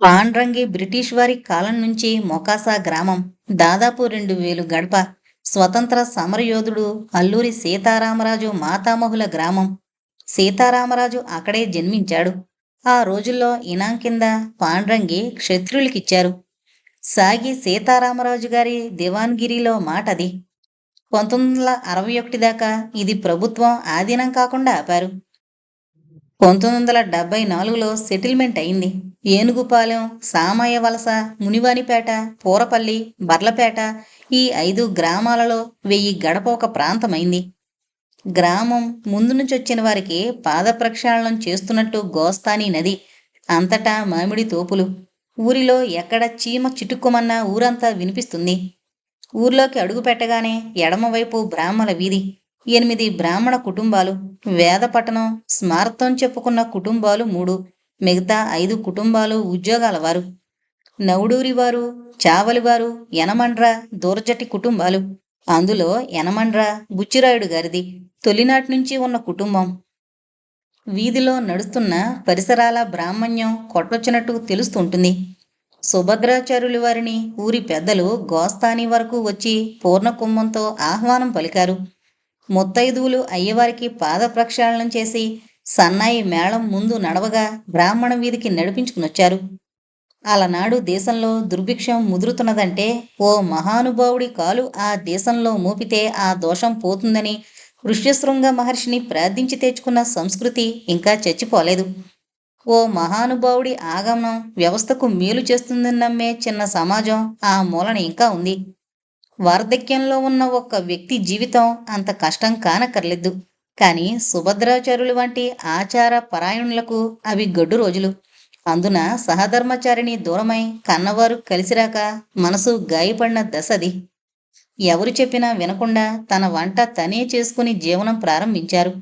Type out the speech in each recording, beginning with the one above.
Pandrangi British వారి కాలం నుంచి మొకాసా గ్రామం దాదాపు 2000 గడప. స్వతంత్ర సమరయోధుడు అల్లూరి సీతారామరాజు మాతామహుల గ్రామం. సీతారామరాజు అక్కడే జన్మించాడు. ఆ రోజుల్లో ఇనాం కింద పాండ్రంగి క్షత్రులకిచ్చారు. సాగి సీతారామరాజు గారి దివాన్గిరిలో మాటది. 1961 దాకా ఇది ప్రభుత్వం ఆధీనం కాకుండా ఆపారు. 1974లో సెటిల్మెంట్ అయింది. ఏనుగుపాలెం, సామయ్య వలస, మునివానిపేట, పూరపల్లి, బర్లపేట ఈ 5 గ్రామాలలో 1000 గడప ఒక ప్రాంతమైంది. గ్రామం ముందు నుంచి వచ్చిన వారికి పాద ప్రక్షాళనం చేస్తున్నట్టు గోస్తాని నది. అంతటా మామిడి తోపులు. ఊరిలో ఎక్కడ చీమ చిటుక్కుమన్నా ఊరంతా వినిపిస్తుంది. ఊర్లోకి అడుగు పెట్టగానే ఎడమవైపు బ్రాహ్మణ వీధి. 8 బ్రాహ్మణ కుటుంబాలు. వేదపట్టణం, స్మార్తం చెప్పుకున్న కుటుంబాలు 3. మిగతా 5 కుటుంబాలు ఉద్యోగాల వారు. నవుడూరివారు, చావలివారు, యనమండ్ర, దూర్జటి కుటుంబాలు. అందులో యనమండ్ర బుచ్చిరాయుడు గారిది. తొలినాటి నుంచి ఉన్న కుటుంబం. వీధిలో నడుస్తున్న పరిసరాల బ్రాహ్మణ్యం కొట్టొచ్చినట్టు తెలుస్తుంటుంది. సుభద్రాచార్యుల వారిని ఊరి పెద్దలు గోస్తాని వరకు వచ్చి పూర్ణ కుంభంతో ఆహ్వానం పలికారు. ముత్తైదువులు అయ్యవారికి పాద ప్రక్షాళనం చేసి సన్నాయి మేళం ముందు నడవగా బ్రాహ్మణ వీధికి నడిపించుకునొచ్చారు. అలనాడు దేశంలో దుర్భిక్షం ముదురుతున్నదంటే ఓ మహానుభావుడి కాలు ఆ దేశంలో మోపితే ఆ దోషం పోతుందని ఋష్యశృంగ మహర్షిని ప్రార్థించి తెచ్చుకున్న సంస్కృతి ఇంకా చచ్చిపోలేదు. ఓ మహానుభావుడి ఆగమనం వ్యవస్థకు మేలు చేస్తుందని నమ్మే చిన్న సమాజం ఆ మూలన ఇంకా ఉంది. వార్ధక్యంలో ఉన్న ఒక్క వ్యక్తి జీవితం అంత కష్టం కానక్కర్లేదు. కానీ సుభద్రాచార్యులు వంటి ఆచార పరాయణులకు అవి గడ్డు రోజులు. అందున సహధర్మచారిణి దూరమై కన్నవారు కలిసిరాక మనసు గాయపడిన దశది. ఎవరు చెప్పినా వినకుండా తన వంట తనే చేసుకుని జీవనం ప్రారంభించారు.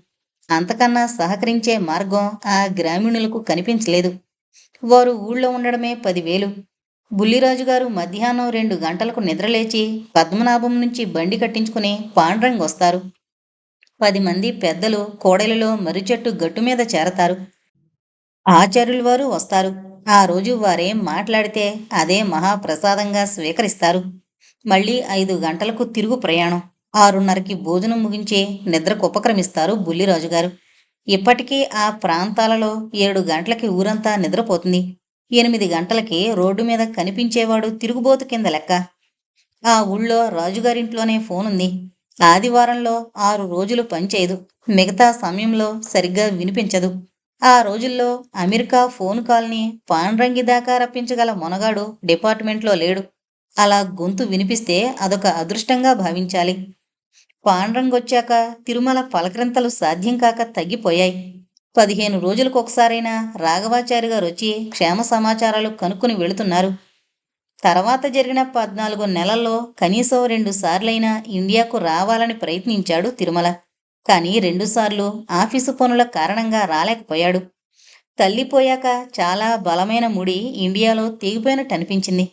అంతకన్నా సహకరించే మార్గం ఆ గ్రామీణులకు కనిపించలేదు. వారు ఊళ్ళో ఉండడమే 10,000. బుల్లిరాజుగారు మధ్యాహ్నం 2 గంటలకు నిద్రలేచి పద్మనాభం నుంచి బండి కట్టించుకుని పాండ్రంగ్ వస్తారు. 10 మంది పెద్దలు కోడలిలో మర్రిచెట్టు గట్టుమీద చేరతారు. ఆచార్యుల వారు వస్తారు. ఆ రోజు వారేం మాట్లాడితే అదే మహాప్రసాదంగా స్వీకరిస్తారు. మళ్ళీ 5 గంటలకు తిరుగు ప్రయాణం. 6:30కి భోజనం ముగించి నిద్రకు ఉపక్రమిస్తారు బుల్లిరాజుగారు. ఇప్పటికీ ఆ ప్రాంతాలలో 7 గంటలకి ఊరంతా నిద్రపోతుంది. 8 గంటలకి రోడ్డు మీద కనిపించేవాడు తిరుగుబోతు కింద లెక్క. ఆ ఊళ్ళో రాజుగారింట్లోనే ఫోనుంది. ఆదివారంలో 6 రోజులు పనిచేయదు. మిగతా సమయంలో సరిగ్గా వినిపించదు. ఆ రోజుల్లో అమెరికా ఫోన్ కాల్ని పాండ్రంగి దాకా రప్పించగల మొనగాడు డిపార్ట్మెంట్లో లేడు. అలా గొంతు వినిపిస్తే అదొక అదృష్టంగా భావించాలి. పాండ్రంగొచ్చాక తిరుమల పలకరింతలు సాధ్యం కాక తగ్గిపోయాయి. 15 రోజులకొకసారైనా రాఘవాచారి గారు వచ్చి క్షేమ సమాచారాలు కనుక్కుని వెళుతున్నారు. తర్వాత జరిగిన 14 నెలల్లో కనీసం 2 సార్లైనా ఇండియాకు రావాలని ప్రయత్నించాడు తిరుమల. కానీ 2 సార్లు ఆఫీసు పనుల కారణంగా రాలేకపోయాడు. తల్లిపోయాక చాలా బలమైన ముడి ఇండియాలో తెగిపోయినట్టు అనిపించింది.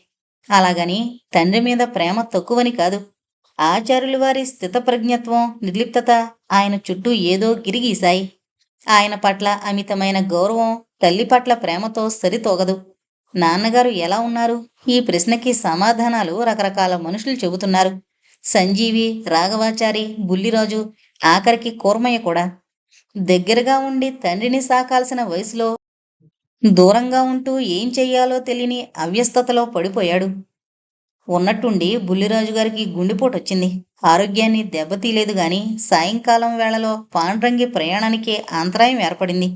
అలాగని తండ్రి మీద ప్రేమ తక్కువని కాదు. ఆచార్యుల వారి స్థితప్రజ్ఞత్వం, నిర్లిప్తత ఆయన చుట్టూ ఏదో గిరిగీశాయి. ఆయన పట్ల అమితమైన గౌరవం తల్లి పట్ల ప్రేమతో సరితూగదు. నాన్నగారు ఎలా ఉన్నారు? ఈ ప్రశ్నకి సమాధానాలు రకరకాల మనుషులు చెబుతున్నారు. సంజీవి, రాఘవాచారి, బుల్లిరాజు, ఆఖరికి కూర్మయ్య కూడా. దగ్గరగా ఉండి తండ్రిని సాకాల్సిన వయసులో దూరంగా ఉంటూ ఏం చెయ్యాలో తెలియని అవ్యస్తతలో పడిపోయాడు. ఉన్నట్టుండి బుల్లిరాజు గారికి గుండెపోటొచ్చింది. ఆరోగ్యాన్ని దెబ్బతీయలేదు గాని సాయంకాలం వేళలో పాండ్రంగి ప్రయాణానికే అంతరాయం ఏర్పడింది.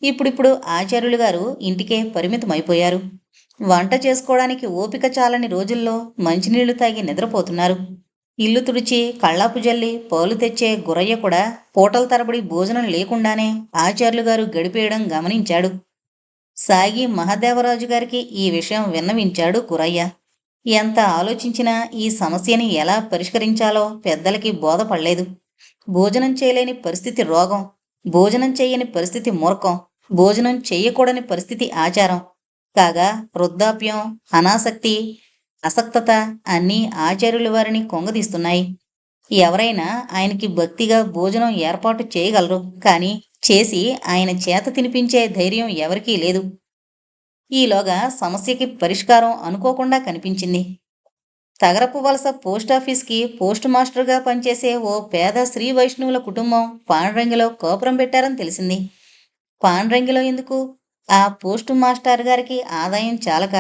ఇప్పుడిప్పుడు ఆచార్యులు గారు ఇంటికే పరిమితమైపోయారు. వంట చేసుకోవడానికి ఓపిక చాలని రోజుల్లో మంచినీళ్లు తాగి నిద్రపోతున్నారు. ఇల్లు తుడిచి కళ్ళాపు జల్లి పాలు తెచ్చే గురయ్య కూడా పూటల తరబడి భోజనం లేకుండానే ఆచార్యులు గారు గడిపేయడం గమనించాడు. సాగి మహాదేవరాజు గారికి ఈ విషయం విన్నవించాడు గురయ్య. ఎంత ఆలోచించినా ఈ సమస్యని ఎలా పరిష్కరించాలో పెద్దలకి బోధపడలేదు. భోజనం చేయలేని పరిస్థితి రోగం, భోజనం చెయ్యని పరిస్థితి మూర్ఖం, భోజనం చెయ్యకూడని పరిస్థితి ఆచారం. కాగా వృద్ధాప్యం, అనాసక్తి, అసక్తత అన్నీ ఆచార్యుల వారిని కొంగదీస్తున్నాయి. ఎవరైనా ఆయనకి భక్తిగా భోజనం ఏర్పాటు చేయగలరు. కానీ చేసి ఆయన చేత తినిపించే ధైర్యం ఎవరికీ లేదు. ఈలోగా సమస్యకి పరిష్కారం అనుకోకుండా కనిపించింది. తగరపు వలస పోస్టాఫీస్కి పోస్ట్ మాస్టర్గా పనిచేసే ఓ పేద శ్రీ వైష్ణవుల కుటుంబం పాండ్రంగిలో కాపురం పెట్టారని తెలిసింది. పాండ్రంగిలో ఎందుకు? ఆ పోస్టు మాస్టర్ గారికి ఆదాయం చాలక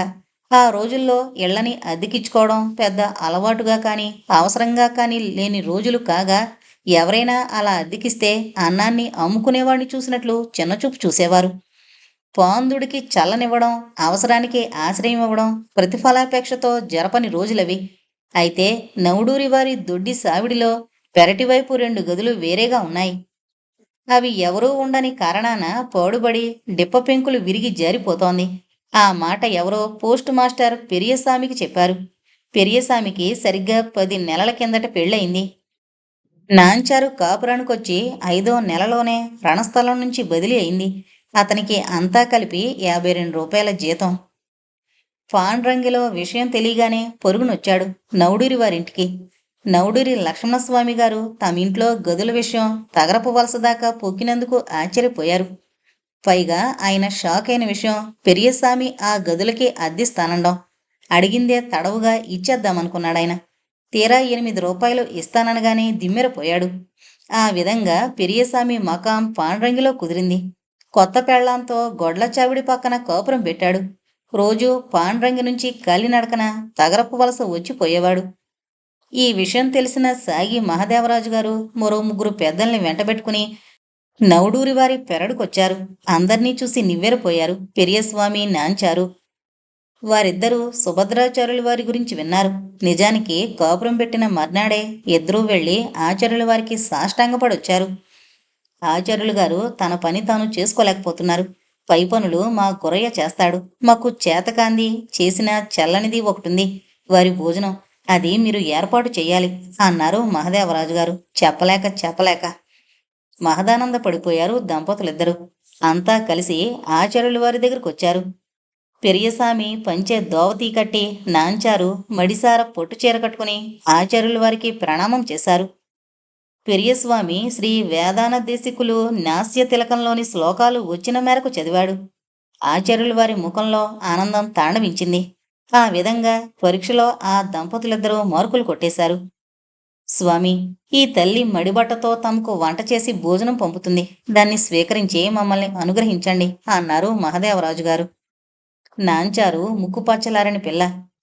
ఆ రోజుల్లో ఇళ్లని అద్దెకిచ్చుకోవడం పెద్ద అలవాటుగా కానీ అవసరంగా కానీ లేని రోజులు కాగా, ఎవరైనా అలా అద్దెకిస్తే అన్నాన్ని అమ్ముకునేవాడిని చూసినట్లు చిన్నచూపు చూసేవారు. పాందుడికి చల్లనివ్వడం, అవసరానికి ఆశ్రయం ఇవ్వడం ప్రతిఫలాపేక్షతో జరపని రోజులవి. అయితే నవుడూరి వారి దొడ్డి సావిడిలో పెరటివైపు 2 గదులు వేరేగా ఉన్నాయి. అవి ఎవరూ ఉండని కారణాన పాడుబడి డిప్ప పెంకులు విరిగి జారిపోతోంది. ఆ మాట ఎవరో పోస్ట్ మాస్టర్ పెరియస్వామికి చెప్పారు. పెరియస్వామికి సరిగ్గా 10 నెలల కిందట పెళ్ళయింది. నాంచారు కాపురానికొచ్చి 5వ నెలలోనే రణస్థలం నుంచి బదిలీ అయింది. అతనికి అంతా కలిపి 52 రూపాయల జీతం. పాండ్రంగిలో విషయం తెలియగానే పొరుగునొచ్చాడు నవుడూరి వారింటికి. నవుడూరి లక్ష్మణస్వామి గారు తమింట్లో గదుల విషయం తగరపు వలస దాకా పొక్కినందుకు ఆశ్చర్యపోయారు. పైగా ఆయన షాక్ అయిన విషయం పెరియస్వామి ఆ గదులకి అద్దెస్తానండం. అడిగిందే తడవుగా ఇచ్చేద్దామనుకున్నాడాయన. తీరా 8 రూపాయలు ఇస్తాననగానే దిమ్మెరపోయాడు. ఆ విధంగా పెరియస్వామి మకాం పాండ్రంగిలో కుదిరింది. కొత్త పెళ్లాంతో గొడ్ల చావిడి పక్కన కాపురం పెట్టాడు. రోజూ పాండ్రంగి నుంచి కాలినడకన తగరపు వలస వచ్చిపోయేవాడు. ఈ విషయం తెలిసిన సాగి మహదేవరాజు గారు మరో 3 పెద్దల్ని వెంటబెట్టుకుని నవుడూరి వారి పెరడుకొచ్చారు. అందర్నీ చూసి నివ్వెరపోయారు పెరియస్వామి, నాంచారు. వారిద్దరూ సుభద్రాచార్యుల వారి గురించి విన్నారు. నిజానికి కాపురం పెట్టిన మర్నాడే ఇద్దరూ వెళ్లి ఆచార్యుల వారికి సాష్టాంగపడొచ్చారు. ఆచార్యులు గారు తన పని తాను చేసుకోలేకపోతున్నారు. పై పనులు మా గురయ్య చేస్తాడు. మాకు చేతకాంది చేసిన చల్లనిది ఒకటుంది, వారి భోజనం. అది మీరు ఏర్పాటు చెయ్యాలి అన్నారు మహదేవరాజు గారు చెప్పలేక. మహదానంద పడిపోయారు దంపతులిద్దరూ. అంతా కలిసి ఆచార్యుల వారి దగ్గరకొచ్చారు. పెరియస్వామి పంచె దోవతీ కట్టి, నాంచారు మడిసార పొట్టు చీర కట్టుకుని ఆచార్యుల వారికి ప్రణామం చేశారు. పెరియస్వామి శ్రీ వేదానదేశికులు నాస్య తిలకంలోని శ్లోకాలు వచ్చిన మేరకు చదివాడు. ఆచార్యుల వారి ముఖంలో ఆనందం తాండవించింది. ఆ విధంగా పరీక్షలో ఆ దంపతులిద్దరూ మార్కులు కొట్టేశారు. స్వామి, ఈ తల్లి మడిబట్టతో తమకు వంట చేసి భోజనం పంపుతుంది. దాన్ని స్వీకరించి మమ్మల్ని అనుగ్రహించండి అన్నారు మహదేవరాజు గారు. నాంచారు ముక్కుపచ్చలారని పిల్ల.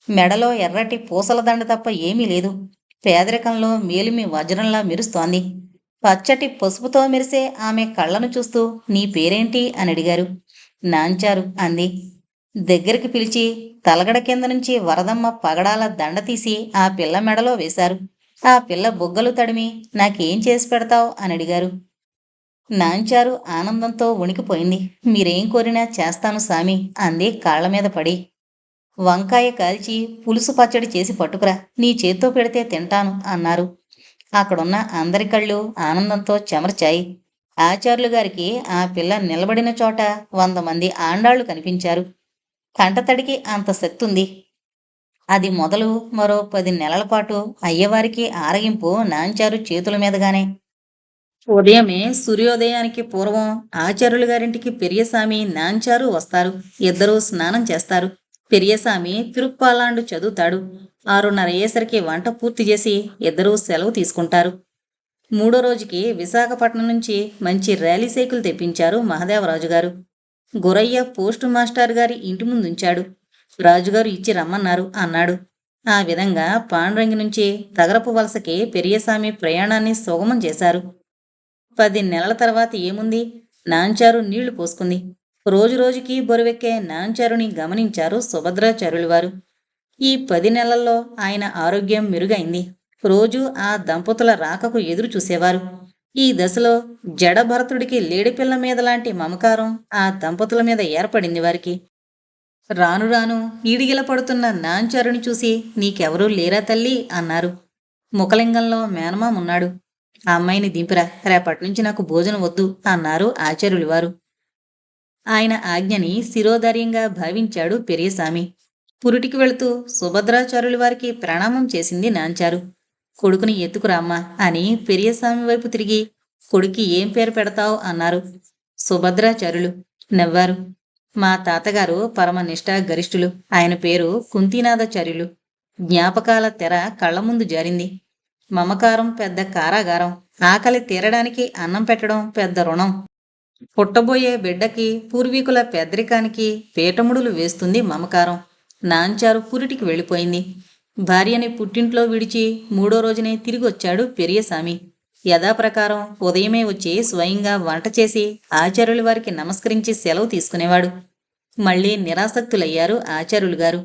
మెడలో ఎర్రటి పూసల దండ తప్ప ఏమీ లేదు. పేదరికంలో మేలిమి వజ్రంలా మెరుస్తోంది. పచ్చటి పసుపుతో మెరిసే ఆమె కళ్ళను చూస్తూ నీ పేరేంటి అని అడిగారు. నాంచారు అంది. దగ్గరికి పిలిచి తలగడ కింద నుంచి వరదమ్మ పగడాల దండ తీసి ఆ పిల్ల మెడలో వేశారు. ఆ పిల్ల బుగ్గలు తడిమి నాకేం చేసి పెడతావ్ అని అడిగారు. నాంచారు ఆనందంతో వణికిపోయింది. మీరేం కోరినా చేస్తాను సామి అంది కాళ్లమీద పడి. వంకాయ కాల్చి పులుసు పచ్చడి చేసి పట్టుకురా, నీ చేత్తో పెడితే తింటాను అన్నారు. అక్కడున్న అందరి కళ్ళు ఆనందంతో చెమర్చాయి. ఆచార్యులు గారికి ఆ పిల్ల నిలబడిన చోట 100 మంది ఆండాళ్లు కనిపించారు. కంటతడికి అంత శక్తుంది. అది మొదలు మరో 10 నెలల పాటు అయ్యవారికి ఆరగింపు నాంచారు చేతుల మీదగానే. ఉదయమే సూర్యోదయానికి పూర్వం ఆచార్యులు గారింటికి పెరియస్వామి, నాంచారు వస్తారు. ఇద్దరూ స్నానం చేస్తారు. పెరియస్వామి తిరుప్పాలాండు చదువుతాడు. 6:30 అయ్యేసరికి వంట పూర్తి చేసి ఇద్దరూ సెలవు తీసుకుంటారు. 3వ రోజుకి విశాఖపట్నం నుంచి మంచి ర్యాలీ సైకిల్ తెప్పించారు మహదేవరాజు గారు. గురయ్య పోస్టు మాస్టర్ గారి ఇంటి ముందుంచాడు. రాజుగారు ఇచ్చి రమ్మన్నారు అన్నాడు. ఆ విధంగా పాండ్రంగి నుంచి తగరపు వలసకి పెరియస్వామి ప్రయాణాన్ని సుగమం చేశారు. 10 నెలల తర్వాత ఏముంది, నాంచారు నీళ్లు పోసుకుంది. రోజు రోజుకి బరువెక్కే నాంచారుని గమనించారు సుభద్రాచార్యులు వారు. ఈ 10 నెలల్లో ఆయన ఆరోగ్యం మెరుగైంది. రోజు ఆ దంపతుల రాకకు ఎదురు చూసేవారు. ఈ దశలో జడభరతుడికి లేడిపిల్ల మీద లాంటి మమకారం ఆ దంపతుల మీద ఏర్పడింది వారికి. రాను రాను ఈడిగిల పడుతున్న నాంచారుని చూసి నీకెవరూ లేరా తల్లి అన్నారు. ముఖలింగంలో మేనమామున్నాడు. ఆ అమ్మాయిని దింపిరా, రేపటి నుంచి నాకు భోజనం వద్దు అన్నారు ఆచార్యులు వారు. ఆయన ఆజ్ఞని శిరోధార్యంగా భావించాడు పెరియస్వామి. పురిటికి వెళుతూ సుభద్రాచార్యుల వారికి ప్రణామం చేసింది నాంచారు. కొడుకుని ఎత్తుకురామ్మా అని పెరియస్వామి వైపు తిరిగి కొడుక్కి ఏం పేరు పెడతావు అన్నారు. సుభద్రాచార్యులు నవ్వారు. మా తాతగారు పరమ నిష్ఠా గరిష్ఠులు. ఆయన పేరు కుంతినాథాచార్యులు. జ్ఞాపకాల తెర కళ్ల ముందు జారింది. మమకారం పెద్ద కారాగారం. ఆకలి తీరడానికి అన్నం పెట్టడం పెద్ద రుణం. పుట్టబోయే బిడ్డకి పూర్వీకుల పెద్దరికానికి పీటముడులు వేస్తుంది మమకారం. నాంచారు పురిటికి వెళ్ళిపోయింది. భార్యని పుట్టింట్లో విడిచి 3వ రోజునే తిరిగొచ్చాడు పెరియసామి. యథాప్రకారం ఉదయమే వచ్చి స్వయంగా వంట చేసి ఆచార్యుల వారికి నమస్కరించి సెలవు తీసుకునేవాడు. మళ్లీ నిరాసక్తులయ్యారు ఆచార్యులు గారు.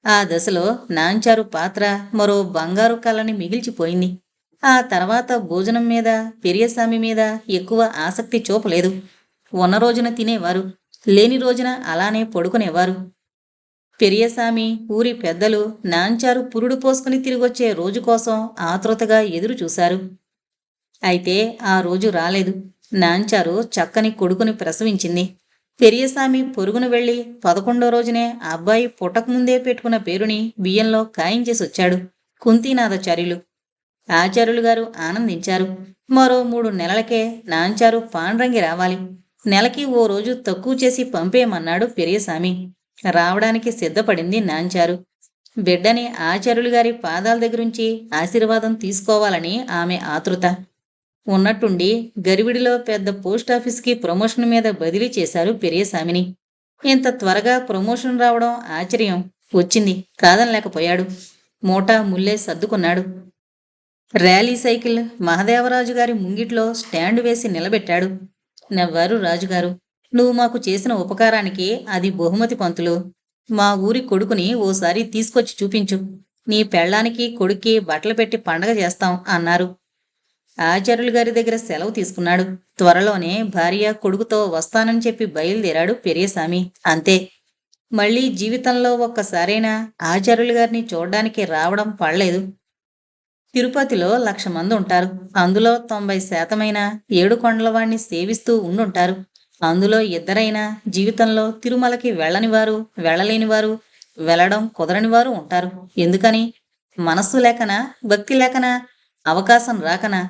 ఆ దశలో నాంచారు పాత్ర మరో బంగారు కళ్ళని మిగిల్చిపోయింది. ఆ తర్వాత భోజనం మీద పెరియస్వామి మీద ఎక్కువ ఆసక్తి చూపలేదు. ఉన్న రోజున తినేవారు, లేని రోజున అలానే పడుకునేవారు. పెరియస్వామి ఊరి పెద్దలు నాంచారు పురుడు పోసుకుని తిరిగొచ్చే రోజు కోసం ఆతృతగా ఎదురు చూశారు. అయితే ఆ రోజు రాలేదు. నాంచారు చక్కని కొడుకుని ప్రసవించింది. పెరియస్వామి పొరుగును వెళ్లి 11వ రోజునే అబ్బాయి పుట్టకముందే పెట్టుకున్న పేరుని బియ్యంలో ఖాయించేసొచ్చాడు. కుంతినాథాచార్యులు. ఆచార్యులు గారు ఆనందించారు. మరో 3 నెలలకే నాంచారు పాండ్రంగి రావాలి. నెలకి ఓ రోజు తక్కువ చేసి పంపేయమన్నాడు పెరియస్వామి. రావడానికి సిద్ధపడింది నాంచారు. బిడ్డని ఆచార్యులు గారి పాదాల దగ్గరుంచి ఆశీర్వాదం తీసుకోవాలని ఆమె ఆతృత. ఉన్నట్టుండి గరివిడిలో పెద్ద పోస్టాఫీస్కి ప్రమోషన్ మీద బదిలీ చేశారు పెరియస్వామిని. ఇంత త్వరగా ప్రమోషన్ రావడం ఆశ్చర్యం. వచ్చింది, కాదనలేకపోయాడు. మూటా ముల్లే సర్దుకున్నాడు. ర్యాలీ సైకిల్ మహదేవరాజు గారి ముంగిట్లో స్టాండ్ వేసి నిలబెట్టాడు. నవ్వారు రాజుగారు. నువ్వు మాకు చేసిన ఉపకారానికి అది బహుమతి పంతులు. మా ఊరి కొడుకుని ఓసారి తీసుకొచ్చి చూపించు. నీ పెళ్ళానికి కొడుక్కి బట్టలు పెట్టి పండగ చేస్తాం అన్నారు. ఆచార్యులు గారి దగ్గర సెలవు తీసుకున్నాడు. త్వరలోనే భార్య కొడుకుతో వస్తానని చెప్పి బయలుదేరాడు పెరియస్వామి. అంతే. మళ్లీ జీవితంలో ఒక్కసారైనా ఆచార్యులు గారిని చూడ్డానికి రావడం పడలేదు. తిరుపతిలో 1,00,000 మంది ఉంటారు. అందులో 90% ఏడు కొండలవాణ్ణి సేవిస్తూ ఉండుంటారు. అందులో ఇద్దరైనా జీవితంలో తిరుమలకి వెళ్ళనివారు, వెళ్ళలేనివారు, వెళ్ళడం కుదరనివారు ఉంటారు. ఎందుకని? మనస్సు లేకనా? భక్తి లేకనా? అవకాశం రాకనా?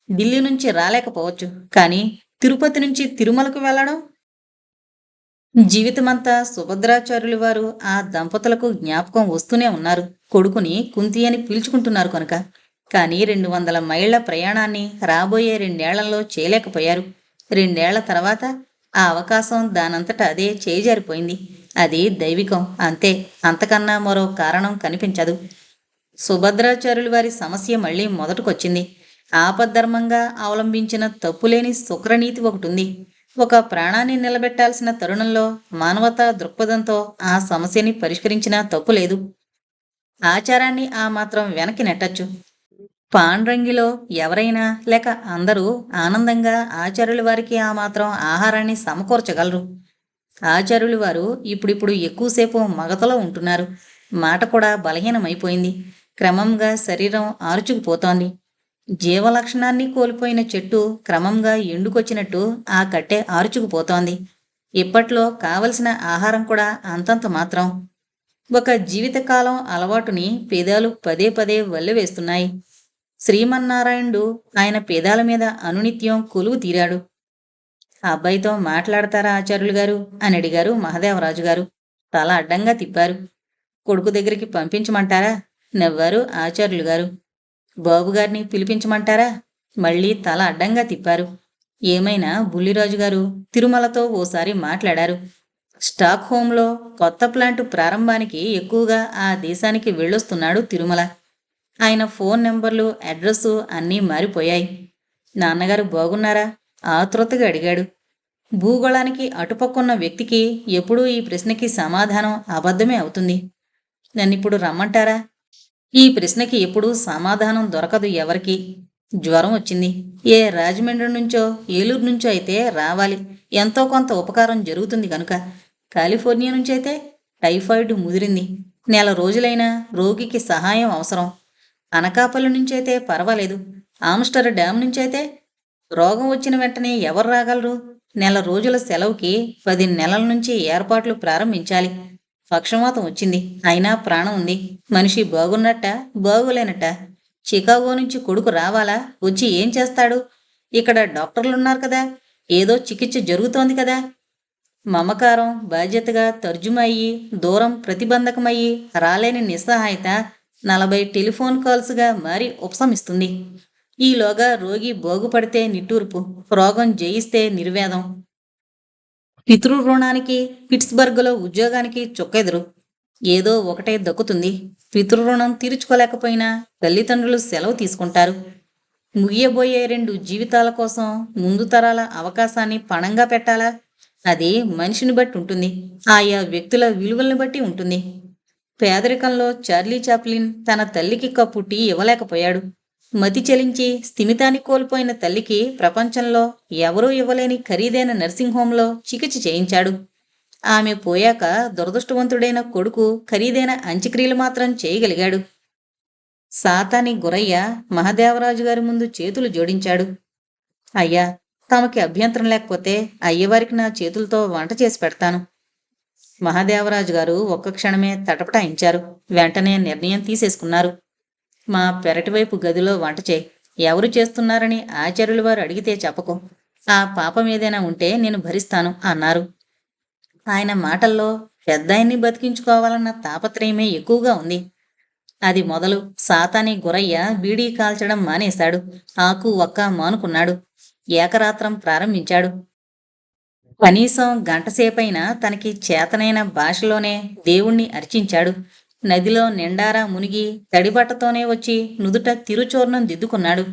ఢిల్లీ నుంచి రాలేకపోవచ్చు, కానీ తిరుపతి నుంచి తిరుమలకు వెళ్ళడం? జీవితమంతా సుభద్రాచార్యులు వారు ఆ దంపతులకు జ్ఞాపకం వస్తూనే ఉన్నారు. కొడుకుని కుంతి అని పిలుచుకుంటున్నారు కనుక. కానీ 200 మైళ్ల ప్రయాణాన్ని రాబోయే 2 ఏళ్లలో చేయలేకపోయారు. 2 ఏళ్ల తర్వాత ఆ అవకాశం దానంతట అదే చేజారిపోయింది. అది దైవికం, అంతే. అంతకన్నా మరో కారణం కనిపించదు. సుభద్రాచార్యులు వారి సమస్య మళ్లీ మొదటకొచ్చింది. ఆపద్ధర్మంగా అవలంబించిన తప్పులేని శుక్రనీతి ఒకటుంది. ఒక ప్రాణాన్ని నిలబెట్టాల్సిన తరుణంలో మానవతా దృక్పథంతో ఆ సమస్యని పరిష్కరించినా తప్పులేదు. ఆచారాన్ని ఆ మాత్రం వెనక్కి నెట్టచ్చు. పాండ్రంగిలో ఎవరైనా లేక అందరూ ఆనందంగా ఆచార్యుల వారికి ఆ మాత్రం ఆహారాన్ని సమకూర్చగలరు. ఆచార్యులు వారు ఇప్పుడిప్పుడు ఎక్కువసేపు మగతలో ఉంటున్నారు. మాట కూడా బలహీనమైపోయింది. క్రమంగా శరీరం ఆరుచుకుపోతోంది. జీవలక్షణాన్ని కోల్పోయిన చెట్టు క్రమంగా ఎండుకొచ్చినట్టు ఆ కట్టె ఆరుచుకుపోతోంది. ఇప్పట్లో కావలసిన ఆహారం కూడా అంతంత మాత్రం. ఒక జీవితకాలం అలవాటుని పేదాలు పదే పదే వల్లెవేస్తున్నాయి. శ్రీమన్నారాయణుడు ఆయన పేదాల మీద అనునిత్యం కొలువు తీరాడు. అబ్బాయితో మాట్లాడతారా ఆచార్యులు గారు అని అడిగారు మహదేవరాజు గారు. తల అడ్డంగా తిప్పారు. కొడుకు దగ్గరికి పంపించమంటారా? నవ్వారు ఆచార్యులు గారు. బాబుగారిని పిలిపించమంటారా? మళ్లీ తల అడ్డంగా తిప్పారు. ఏమైనా బుల్లిరాజు గారు తిరుమలతో ఓసారి మాట్లాడారు. స్టాక్ హోంలో కొత్త ప్లాంటు ప్రారంభానికి ఎక్కువగా ఆ దేశానికి వెళ్ళొస్తున్నాడు తిరుమల. ఆయన ఫోన్ నెంబర్లు, అడ్రస్సు అన్నీ మారిపోయాయి. నాన్నగారు బాగున్నారా? ఆతృతగా అడిగాడు. భూగోళానికి అటుపక్కున్న వ్యక్తికి ఎప్పుడూ ఈ ప్రశ్నకి సమాధానం అబద్ధమే అవుతుంది. నన్నిప్పుడు రమ్మంటారా? ఈ ప్రశ్నకి ఎప్పుడూ సమాధానం దొరకదు ఎవరికి. జ్వరం వచ్చింది. ఏ రాజమండ్రి నుంచో ఏలూరు నుంచో అయితే రావాలి, ఎంతో కొంత ఉపకారం జరుగుతుంది కనుక. కాలిఫోర్నియా నుంచైతే టైఫాయిడ్ ముదిరింది, నెల రోజులైనా రోగికి సహాయం అవసరం. అనకాపల్లి నుంచైతే పర్వాలేదు. ఆమ్స్టర్ డ్యామ్ నుంచైతే రోగం వచ్చిన వెంటనే ఎవరు రాగలరు? నెల రోజుల సెలవుకి 10 నెలల నుంచి ఏర్పాట్లు ప్రారంభించాలి. పక్షవాతం వచ్చింది, అయినా ప్రాణం ఉంది. మనిషి బాగున్నట్ట, బాగోలేనట్ట. చికాగో నుంచి కొడుకు రావాలా? వచ్చి ఏం చేస్తాడు? ఇక్కడ డాక్టర్లున్నారు కదా, ఏదో చికిత్స జరుగుతోంది కదా. మమకారం బాధ్యతగా తర్జుమా అయ్యి దూరం ప్రతిబంధకమయ్యి రాలేని నిస్సహాయత 40 టెలిఫోన్ కాల్స్గా మారి ఉపశమిస్తుంది. ఈలోగా రోగి బాగుపడితే నిట్టూర్పు, రోగం జయిస్తే నిర్వేదం. పితృరుణానికి పిట్స్బర్గ్లో ఉద్యోగానికి చుక్కెదురు. ఏదో ఒకటే దక్కుతుంది. పితృరుణం తీర్చుకోలేకపోయినా తల్లిదండ్రులు సెలవు తీసుకుంటారు. ముగియబోయే 2 జీవితాల కోసం ముందు తరాల అవకాశాన్ని పణంగా పెట్టాలా? అది మనిషిని బట్టి ఉంటుంది. ఆయా వ్యక్తుల విలువల్ని బట్టి ఉంటుంది. పేదరికంలో చార్లీ చాప్లిన్ తన తల్లికి కప్పు టీ ఇవ్వలేకపోయాడు. మతి చెలించి స్థిమితాన్ని కోల్పోయిన తల్లికి ప్రపంచంలో ఎవరూ ఇవ్వలేని ఖరీదైన నర్సింగ్ హోంలో చికిత్స చేయించాడు. ఆమె పోయాక దురదృష్టవంతుడైన కొడుకు ఖరీదైన అంత్యక్రియలు మాత్రం చేయగలిగాడు. సాతాని గురయ్య మహదేవరాజు గారి ముందు చేతులు జోడించాడు. అయ్యా, తమకి అభ్యంతరం లేకపోతే అయ్యవారికి నా చేతులతో వంట చేసి పెడతాను. మహాదేవరాజు గారు ఒక్క క్షణమే తటపటాయించారు. వెంటనే నిర్ణయం తీసేసుకున్నారు. మా పెరటివైపు గదిలో వంట చేయి. ఎవరు చేస్తున్నారని ఆచార్యుల వారు అడిగితే చెప్పకు. ఆ పాపం ఏదైనా ఉంటే నేను భరిస్తాను అన్నారు. ఆయన మాటల్లో పెద్దాయన్ని బతికించుకోవాలన్న తాపత్రయమే ఎక్కువగా ఉంది. అది మొదలు సాతాని గురయ్య బీడీ కాల్చడం మానేశాడు. ఆకు ఒక్క మానుకున్నాడు. ఏకరాత్రం ప్రారంభించాడు. కనీసం గంటసేపైనా తనకి చేతనైన భాషలోనే దేవుణ్ణి అర్చించాడు. నదిలో నిండారా మునిగి తడిబట్టతోనే వచ్చి నుదుట తిరుచూర్ణం దిద్దుకున్నాడు.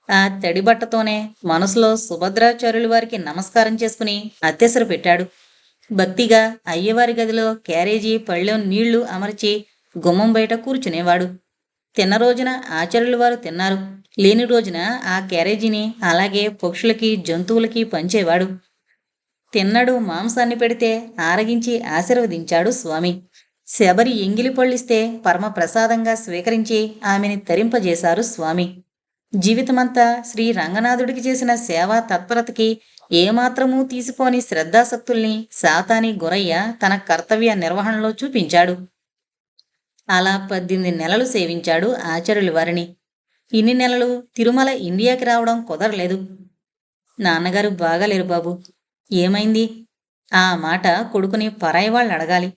ఆ తడిబట్టతోనే మనసులో సుభద్రాచార్యుల వారికి నమస్కారం చేసుకుని అత్తెసరు పెట్టాడు. భక్తిగా అయ్యవారి గదిలో క్యారేజీ పళ్ళెం నీళ్లు అమర్చి గుమ్మం బయట కూర్చునేవాడు. తిన్న రోజున ఆచార్యుల వారు తిన్నారు. లేని రోజున ఆ క్యారేజీని అలాగే పక్షులకి జంతువులకి పంచేవాడు. తిన్నడు మాంసాన్ని పెడితే ఆరగించి ఆశీర్వదించాడు స్వామి. శబరి ఎంగిలి పళ్ళిస్తే పరమ ప్రసాదంగా స్వీకరించి ఆమెని తరింపజేశారు స్వామి. జీవితమంతా శ్రీ రంగనాథుడికి చేసిన సేవా తత్పరతకి ఏమాత్రమూ తీసిపోని శ్రద్ధాసక్తుల్ని సాతాని గురయ్య తన కర్తవ్య నిర్వహణలో చూపించాడు. అలా 18 నెలలు సేవించాడు ఆచార్యుల వారిని. ఇన్ని నెలలు తిరుమల ఇండియాకి రావడం కుదరలేదు. నాన్నగారు బాగాలేరు బాబు. ఏమైంది? ఆ మాట కొడుకుని పరాయి వాళ్ళని అడగాలి.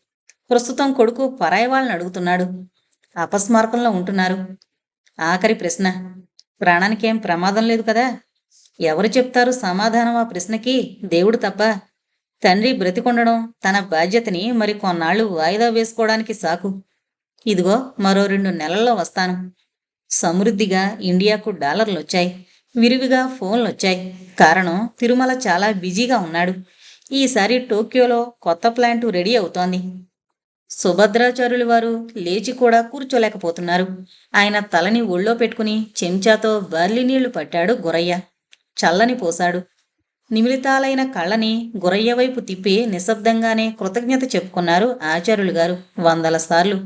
ప్రస్తుతం కొడుకు పరాయి వాళ్ళని అడుగుతున్నాడు. అపస్మారకంలో ఉంటున్నారు. ఆఖరి ప్రశ్న. ప్రాణానికేం ప్రమాదం లేదు కదా? ఎవరు చెప్తారు సమాధానం ఆ ప్రశ్నకి? దేవుడు తప్ప. తండ్రి బ్రతికొండడం తన బాధ్యతని మరి కొన్నాళ్లు వాయిదా వేసుకోవడానికి సాకు. ఇదిగో మరో 2 నెలల్లో వస్తాను. సమృద్ధిగా ఇండియాకు డాలర్లొచ్చాయి. విరివిగా ఫోన్లొచ్చాయి. కారణం తిరుమల చాలా బిజీగా ఉన్నాడు. ఈసారి టోక్యోలో కొత్త ప్లాంటు రెడీ అవుతోంది. సుభద్రాచార్యుల వారు లేచి కూడా కూర్చోలేకపోతున్నారు. ఆయన తలని ఒళ్ళో పెట్టుకుని చెంచాతో బార్లీ నీళ్లు పట్టాడు గురయ్య. చల్లని పోశాడు. నిమిలితాలైన కళ్ళని గురయ్య వైపు తిప్పి నిశ్శబ్దంగానే కృతజ్ఞత చెప్పుకున్నారు ఆచార్యులు గారు 100 సార్లు.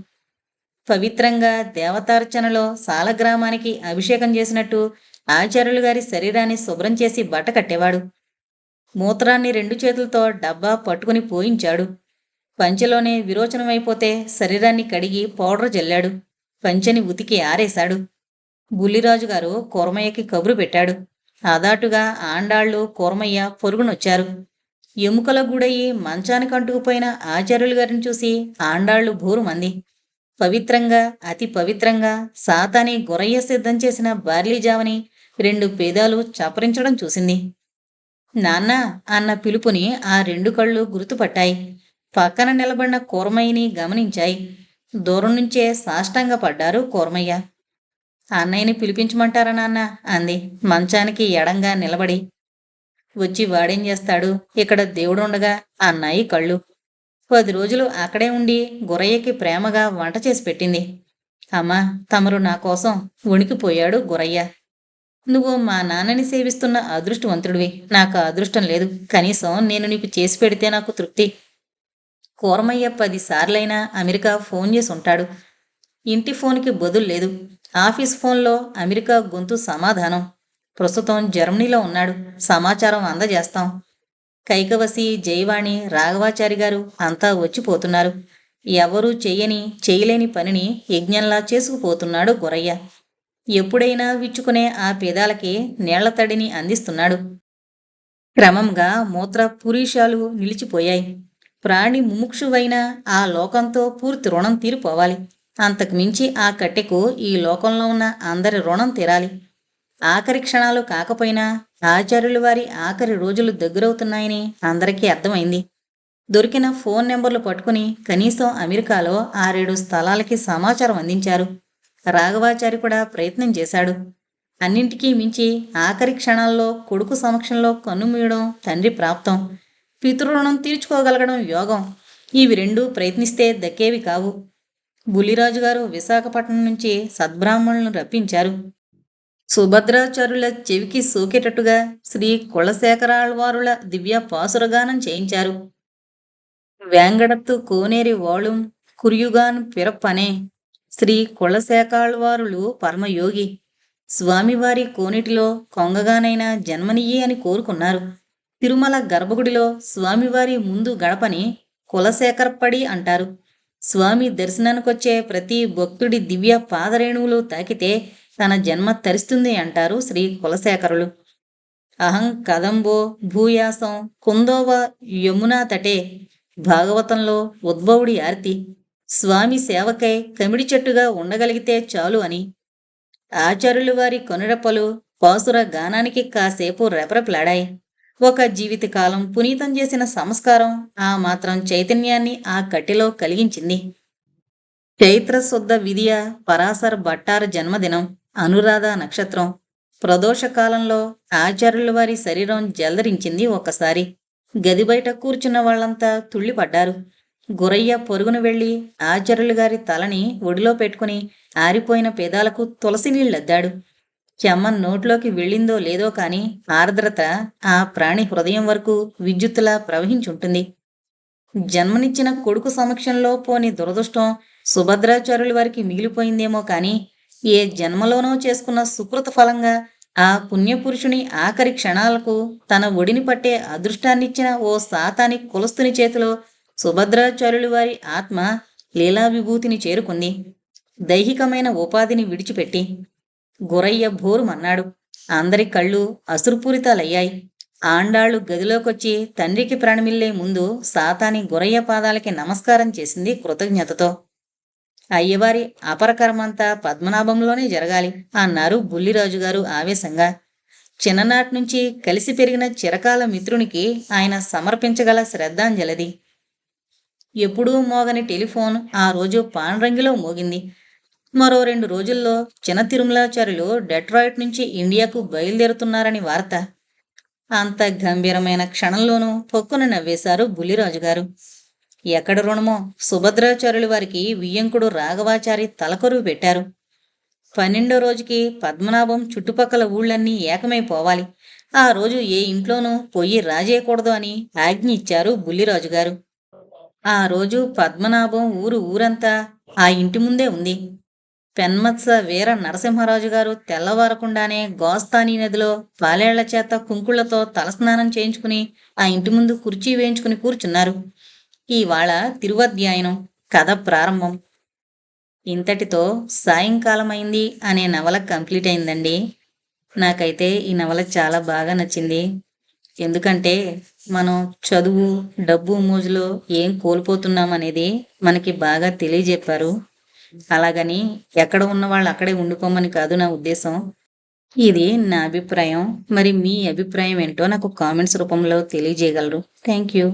పవిత్రంగా దేవతార్చనలో సాలగ్రామానికి అభిషేకం చేసినట్టు ఆచార్యులు గారి శరీరాన్ని శుభ్రం చేసి బట్ట కట్టేవాడు. మూత్రాన్ని 2 చేతులతో డబ్బా పట్టుకుని పోయించాడు. పంచెలోనే విరోచనమైపోతే శరీరాన్ని కడిగి పౌడర్ జల్లాడు. పంచెని ఉతికి ఆరేశాడు. బుల్లిరాజు గారు కూరమయ్యకి కబురు పెట్టాడు. అదాటుగా ఆండాళ్ళు కూరమయ్య పొరుగునొచ్చారు. ఎముకల గుడయి మంచానికి అంటుకుపోయిన ఆచార్యులు గారిని చూసి ఆండాళ్ళు భూరుమంది. పవిత్రంగా అతి పవిత్రంగా సాతాని గురయ్య సిద్ధం చేసిన బార్లీ జావని 2 పేదాలు చపరించడం చూసింది. నాన్న అన్న పిలుపుని ఆ 2 కళ్ళు గుర్తుపట్టాయి. పక్కన నిలబడిన కూరమయ్యని గమనించాయి. దూరం నుంచే సాష్టాంగపడ్డారు కూరమయ్య. అన్నయ్యని పిలిపించమంటారా నాన్న అంది మంచానికి ఎడంగా నిలబడి. వచ్చి వాడేం చేస్తాడు, ఇక్కడ దేవుడుండగా అన్నాయి కళ్ళు. 10 రోజులు అక్కడే ఉండి గురయ్యకి ప్రేమగా వంట చేసి పెట్టింది. అమ్మా, తమరు నా కోసం వణికిపోయాడు గురయ్య. నువ్వు మా నాన్నని సేవిస్తున్న అదృష్టవంతుడివి. నాకు అదృష్టం లేదు. కనీసం నేను నీకు చేసి పెడితే నాకు తృప్తి. కూరమయ్య 10 సార్లైనా అమెరికా ఫోన్ చేసి ఉంటాడు. ఇంటి ఫోన్కి బదులు లేదు. ఆఫీస్ ఫోన్లో అమెరికా గొంతు సమాధానం. ప్రస్తుతం జర్మనీలో ఉన్నాడు. సమాచారం అందజేస్తాం. కైకవసి, జయవాణి, రాఘవాచారి గారు అంతా వచ్చిపోతున్నారు. ఎవరూ చేయలేని పనిని యజ్ఞంలా చేసుకుపోతున్నాడు గురయ్య. ఎప్పుడైనా విచ్చుకునే ఆ పేదాలకి నీళ్ల తడిని అందిస్తున్నాడు. క్రమంగా మూత్ర పురీషాలు నిలిచిపోయాయి. ప్రాణి ముముక్షువైన ఆ లోకంతో పూర్తి రుణం తీరిపోవాలి. అంతకు మించి ఆ కట్టెకు ఈ లోకంలో ఉన్న అందరి రుణం తీరాలి. ఆఖరి క్షణాలు కాకపోయినా ఆచార్యుల వారి ఆఖరి రోజులు దగ్గరవుతున్నాయని అందరికీ అర్థమైంది. దొరికిన ఫోన్ నెంబర్లు పట్టుకుని కనీసం అమెరికాలో 6-7 స్థలాలకి సమాచారం అందించారు. రాఘవాచారి కూడా ప్రయత్నం చేశాడు. అన్నింటికీ మించి ఆఖరి క్షణాల్లో కొడుకు సమక్షంలో కన్నుమూయడం తండ్రి ప్రాప్తం. పితృరుణం తీర్చుకోగలగడం యోగం. ఇవి రెండూ ప్రయత్నిస్తే దక్కేవి కావు. బుల్లిరాజు గారు విశాఖపట్నం నుంచి సద్బ్రాహ్మణులను రప్పించారు. సుభద్రాచార్యుల చెవికి సోకేటట్టుగా శ్రీ కులశేఖరాళ్వారుల దివ్య పాసురగానం చేయించారు. వేంగడత్తు కోనేరి వాళుం కుర్యుగాన్ పిరప్పనే శ్రీ కులశేఖరాళ్వారులు పరమయోగి. స్వామివారి కోనేటిలో కొంగగానైనా జన్మనియ్యి అని కోరుకున్నారు. తిరుమల గర్భగుడిలో స్వామివారి ముందు గడపని కులశేఖరప్పడి అంటారు. స్వామి దర్శనానికొచ్చే ప్రతి భక్తుడి దివ్య పాదరేణువులు తాకితే తన జన్మ తరిస్తుంది అంటారు శ్రీ కులశేఖరులు. అహం కదంబో భూయాసం కుందోవ యమునా తటే భాగవతంలో ఉద్భవుడి ఆర్తి. స్వామి సేవకై కమిడి చెట్టుగా ఉండగలిగితే చాలు అని. ఆచార్యులు వారి కనురెప్పలు పాసుర గానానికి కాసేపు రెపరెపలాడాయి. ఒక జీవితకాలం పునీతం చేసిన సంస్కారం ఆ మాత్రం చైతన్యాన్ని ఆ కట్టెలో కలిగించింది. చైత్ర శుద్ధ విధియ పరాశర భట్టార జన్మదినం, అనురాధ నక్షత్రం. ప్రదోష కాలంలో ఆచార్యుల వారి శరీరం జల్దరించింది ఒక్కసారి. గది బయట కూర్చున్న వాళ్లంతా తుళ్ళిపడ్డారు. గురయ్య పొరుగున వెళ్లి ఆచార్యులు గారి తలని ఒడిలో పెట్టుకుని ఆరిపోయిన పేదాలకు తులసి నీళ్లద్దాడు. చెమ్మ నోట్లోకి వెళ్ళిందో లేదో కాని ఆర్ద్రత ఆ ప్రాణి హృదయం వరకు విద్యుత్తులా ప్రవహించుంటుంది. జన్మనిచ్చిన కొడుకు సమక్షంలో పోని దురదృష్టం సుభద్రాచార్యుల వారికి మిగిలిపోయిందేమో కాని ఏ జన్మలోనో చేసుకున్న సుకృత ఫలంగా ఆ పుణ్యపురుషుని ఆఖరి క్షణాలకు తన ఒడిని పట్టే అదృష్టాన్నిచ్చిన ఓ సాతాని కులస్తుని చేతిలో సుభద్రాచార్యుల వారి ఆత్మ లీలా విభూతిని చేరుకుంది. దైహికమైన ఉపాధిని విడిచిపెట్టి. గురయ్య భోరుమన్నాడు. అందరి కళ్ళు అసురుపూరితాలయ్యాయి. ఆండాళ్లు గదిలోకొచ్చి తండ్రికి ప్రాణమిల్లే ముందు సాతాని గురయ్య పాదాలకి నమస్కారం చేసింది కృతజ్ఞతతో. అయ్యవారి అపరకర్మంతా పద్మనాభంలోనే జరగాలి అన్నారు బుల్లిరాజు గారు ఆవేశంగా. చిన్ననాటి నుంచి కలిసి పెరిగిన చిరకాల మిత్రునికి ఆయన సమర్పించగల శ్రద్ధాంజలిది. ఎప్పుడూ మోగని టెలిఫోన్ ఆ రోజు పాండ్రంగిలో మోగింది. మరో 2 రోజుల్లో చిన్న తిరుమలాచార్యులు డెట్రాయిట్ నుంచి ఇండియాకు బయలుదేరుతున్నారని వార్త. అంత గంభీరమైన క్షణంలోనూ పొక్కున నవ్వేశారు బుల్లిరాజు గారు. ఎక్కడ రుణమో సుభద్రాచార్యుల వారికి వియ్యంకుడు రాఘవాచారి తలకొరువు పెట్టారు. 12వ రోజుకి పద్మనాభం చుట్టుపక్కల ఊళ్ళన్నీ ఏకమైపోవాలి. ఆ రోజు ఏ ఇంట్లోనూ పొయ్యి రాజేయకూడదు అని ఆజ్ఞ ఇచ్చారు బుల్లిరాజు గారు. ఆ రోజు పద్మనాభం ఊరంతా ఆ ఇంటి ముందే ఉంది. పెన్మత్స వీర నరసింహరాజు గారు తెల్లవారకుండానే గోస్తానీ నదిలో పాలేళ్ల చేత కుంకుళ్లతో తలస్నానం చేయించుకుని ఆ ఇంటి ముందు కుర్చీ వేయించుకుని కూర్చున్నారు. ఇవాళ తిరువధ్యాయనం కథ ప్రారంభం. ఇంతటితో సాయంకాలమైంది అనే నవల కంప్లీట్ అయిందండి. నాకైతే ఈ నవల చాలా బాగా నచ్చింది. ఎందుకంటే మనం చదువు, డబ్బు మోజులో ఏం కోల్పోతున్నాం అనేది మనకి బాగా తెలియజెప్పారు. అలాగని ఎక్కడ ఉన్న వాళ్ళు అక్కడే ఉండిపోమని కాదు నా ఉద్దేశం. ఇది నా అభిప్రాయం. మరి మీ అభిప్రాయం ఏంటో నాకు కామెంట్స్ రూపంలో తెలియజేయగలరు. Thank you.